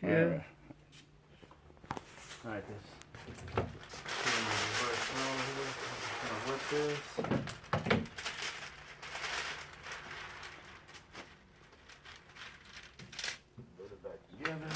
here. Alright, this. Put in the reverse roll here. I'm gonna whip this. Put it back together.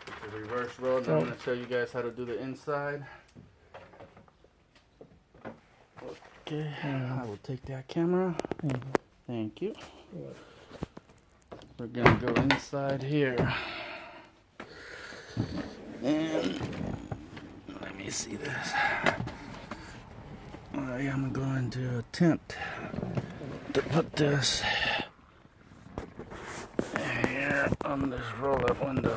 It's a reverse roll. Now I'm going to show you guys how to do the inside. Okay, I will take that camera. Thank you. We're going to go inside here. And let me see this. I am going to attempt to put this here on this roll-up window.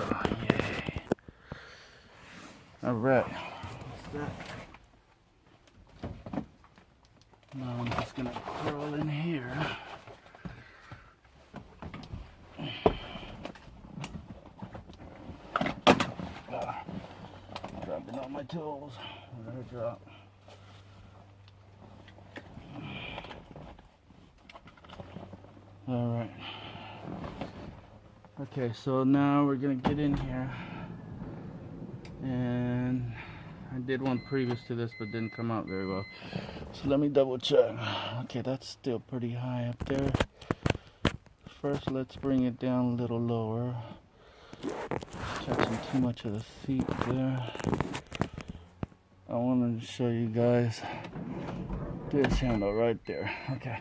Yay. Alright. Now I'm just going to crawl in here. Dropping all my tools. Let her drop. Alright. Okay, so now we're gonna get in here. And I did one previous to this but didn't come out very well. So let me double check. Okay, that's still pretty high up there. First, let's bring it down a little lower. Touching too much of the seat there. I wanted to show you guys this handle right there. Okay.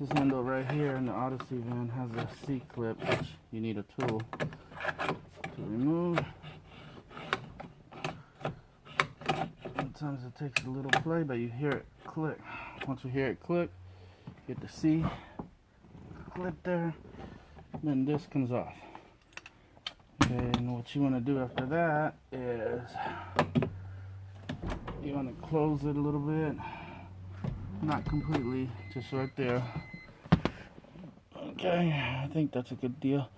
This handle right here in the Odyssey van has a C-clip, which you need a tool to remove. Sometimes it takes a little play, but you hear it click. Once you hear it click, get the C clip there, then this comes off. Okay, and what you want to do after that is you want to close it a little bit. Not completely, just right there. Okay, I think that's a good deal.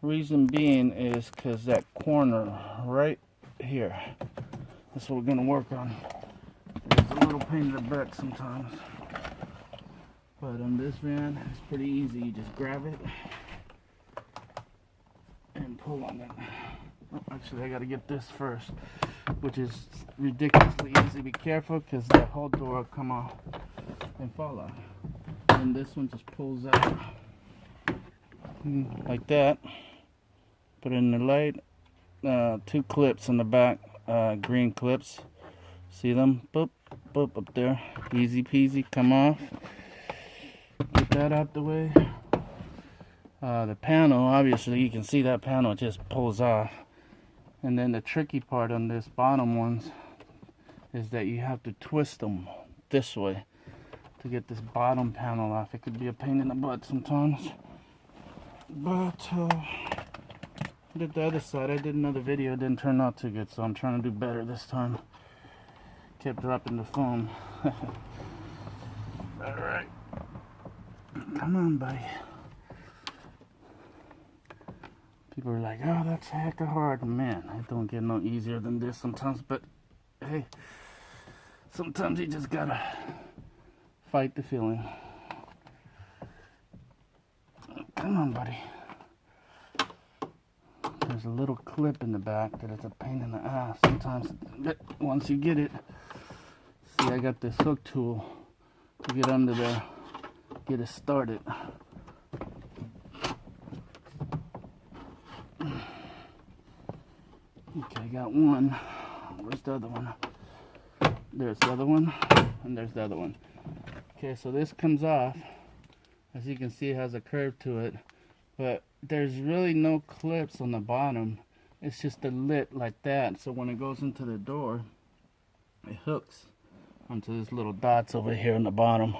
Reason being is because that corner right here, that's what we're going to work on. It's a little pain in the butt sometimes. But on this van, it's pretty easy. You just grab it and pull on it. Oh, actually, I got to get this first, which is ridiculously easy. Be careful because the whole door will come off and fall out. And this one just pulls out like that. Put it in the light. 2 clips in the back, green clips. See them? Boop, boop up there. Easy peasy. Come off. Get that out the way. The panel, obviously, you can see that panel just pulls off. And then the tricky part on this bottom ones is that you have to twist them this way to get this bottom panel off. It could be a pain in the butt sometimes. But I did the other side. I did another video. It didn't turn out too good, so I'm trying to do better this time. Kept dropping the phone. Alright. Come on, buddy. People are like, oh, that's hecka hard. Man, it don't get no easier than this sometimes. But, hey, sometimes you just gotta fight the feeling. Come on, buddy. There's a little clip in the back that is a pain in the ass sometimes. But once you get it, see, I got this hook tool to get under there, get it started. Okay, I got one. Where's the other one? There's the other one, and there's the other one. Okay, so this comes off. As you can see, it has a curve to it, but there's really no clips on the bottom. It's just a lid like that. So when it goes into the door, it hooks onto these little dots over here on the bottom.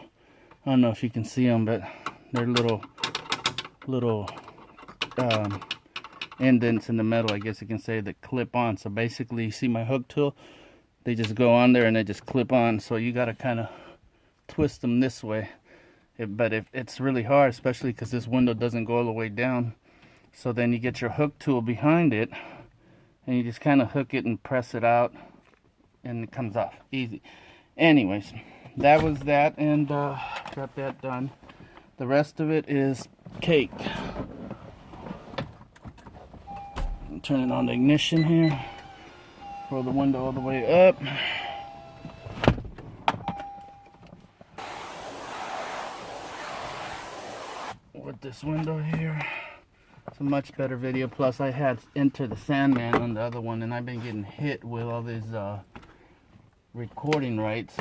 I don't know if you can see them, but they're little indents in the metal, I guess you can say, that clip on. So basically, you see my hook tool, they just go on there and they just clip on. So you got to kind of twist them this way But if it's really hard, especially because this window doesn't go all the way down. So then you get your hook tool behind it, and you just kind of hook it and press it out, and it comes off easy. Anyways, that was that, and got that done. The rest of it is cake. I'm turning on the ignition here. Roll the window all the way up. With this window here, it's a much better video. Plus, I had Enter the Sandman on the other one, and I've been getting hit with all these recording rights.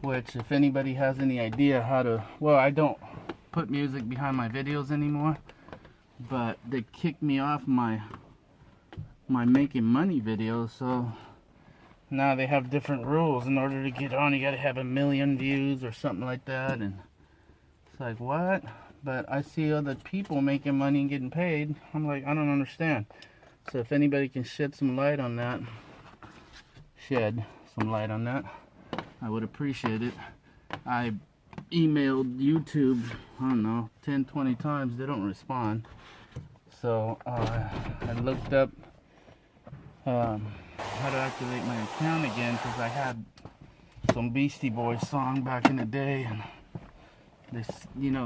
Which, if anybody has any idea how to, well, I don't put music behind my videos anymore, but they kicked me off my making money videos. So now they have different rules. In order to get on, you got to have 1 million views or something like that, and it's like, what? But I see other people making money and getting paid. I'm like, I don't understand. So if anybody can shed some light on that, I would appreciate it. I emailed YouTube, I don't know, 10, 20 times. They don't respond. So I looked up how to activate my account again, because I had some Beastie Boys song back in the day, and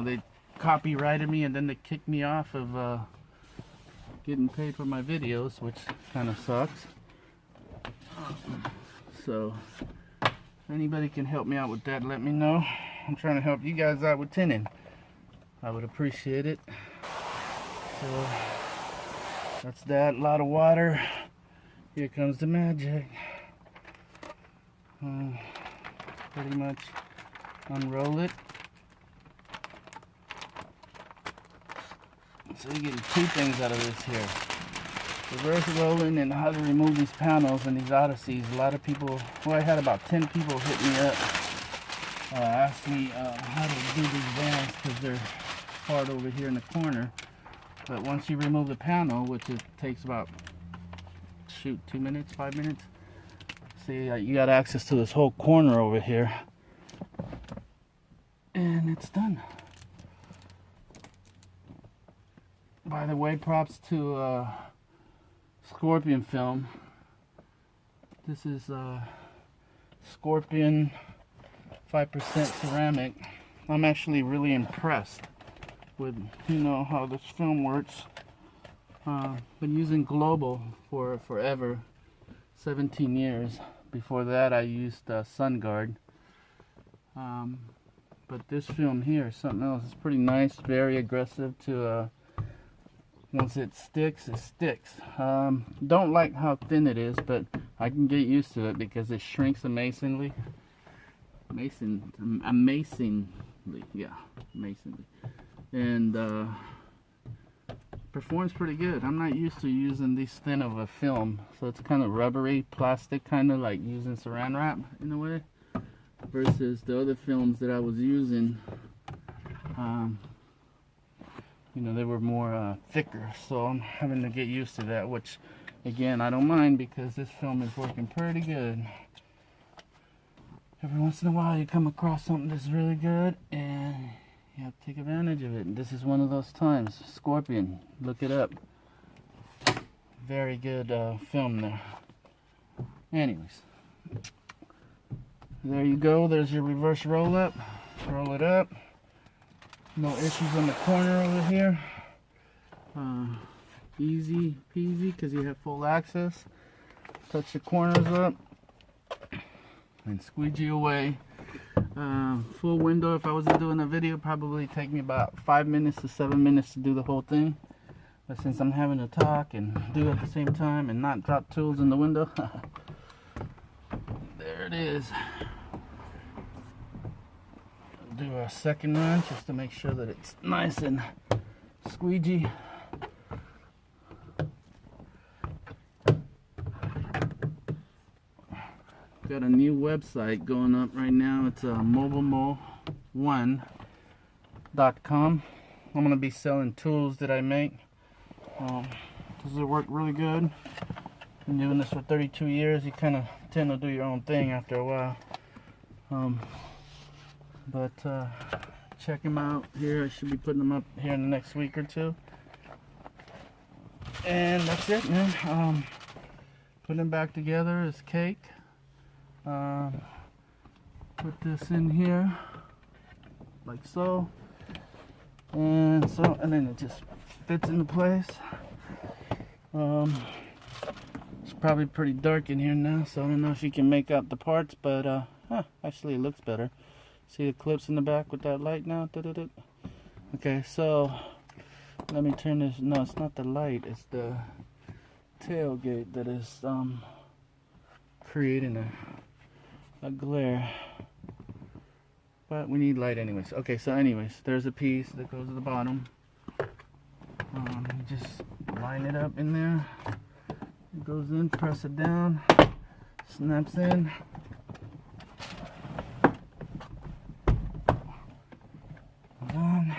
they copyrighted me, and then they kicked me off of getting paid for my videos, which kind of sucks. So if anybody can help me out with that, let me know. I'm trying to help you guys out with tinting. I would appreciate it. So that's that. A lot of water. Here comes the magic. Pretty much unroll it. So you're getting two things out of this here. Reverse rolling and how to remove these panels and these Odysseys. A lot of people, well, I had about 10 people hit me up, ask me how to do these vans, because they're hard over here in the corner. But once you remove the panel, which it takes about, 2 minutes, 5 minutes. See, you got access to this whole corner over here. And it's done. By the way, props to Scorpion film. This is Scorpion 5% ceramic. I'm actually really impressed with how this film works. Been using Global for forever, 17 years. Before that I used SunGuard. But this film here is something else. It's pretty nice, very aggressive to once it sticks, it sticks. Don't like how thin it is, but I can get used to it because it shrinks amazingly. Amazingly. And performs pretty good. I'm not used to using this thin of a film, so it's kind of rubbery, plastic, kind of like using saran wrap in a way, versus the other films that I was using. They were more thicker, so I'm having to get used to that, which again I don't mind because this film is working pretty good. Every once in a while you come across something that's really good and you have to take advantage of it, and this is one of those times. Scorpion, look it up. Very good film there. Anyways, there you go. There's your reverse roll up. Roll it up. No issues in the corner over here. Easy peasy because you have full access. Touch the corners up and squeegee away. Full window, if I wasn't doing a video, probably take me about 5 minutes to 7 minutes to do the whole thing. But since I'm having to talk and do it at the same time and not drop tools in the window, there it is. Do a second run just to make sure that it's nice and squeegee. Got a new website going up right now. It's mobilemo1.com. I'm going to be selling tools that I make. Does it work really good? Been doing this for 32 years. You kind of tend to do your own thing after a while. But check them out here. I should be putting them up here in the next week or two. And that's it, man. Putting them back together is cake. Put this in here like so, and then it just fits into place. It's probably pretty dark in here now, so I don't know if you can make out the parts, but actually it looks better. See the clips in the back with that light now? Okay, so let me turn this. No, it's not the light, it's the tailgate that is creating a glare. But we need light anyways. Okay, so anyways, there's a piece that goes to the bottom. Just line it up in there. It goes in, press it down, snaps in. Done.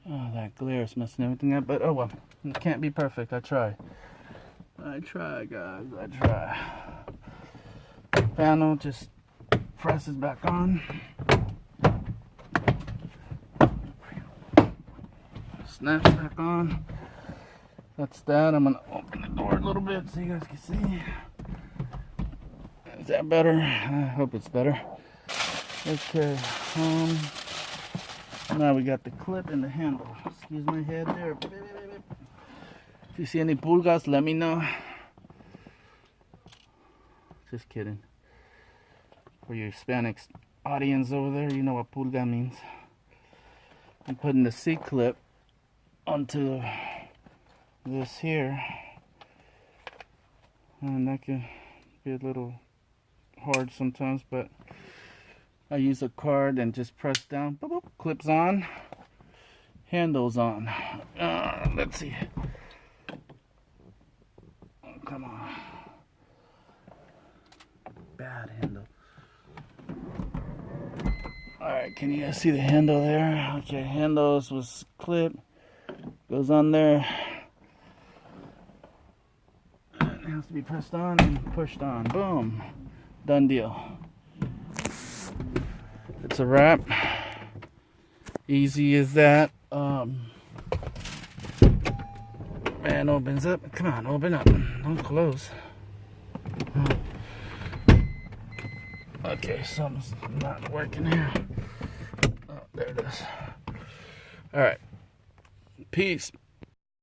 Oh, that glare is messing everything up, but oh well. It can't be perfect. I try. I try, guys. I try. Panel just presses back on. Snaps back on. That's that. I'm gonna open the door a little bit so you guys can see. Is that better? I hope it's better. Okay. Now we got the clip and the handle. Excuse my head there. If you see any pulgas, let me know. Just kidding. For your Hispanic audience over there, you know what pulga means. I'm putting the C-clip onto this here. And that can be a little hard sometimes, but I use a card and just press down. Boop, boop, clips on. Handles on. Let's see. Oh, come on. Bad handle. Alright, can you guys see the handle there? Okay, handles was clip. Goes on there. It has to be pressed on and pushed on. Boom. Done deal. It's a wrap. Easy as that. Man opens up. Come on, open up. Don't close. Okay, something's not working here. Oh, there it is. Alright. Peace.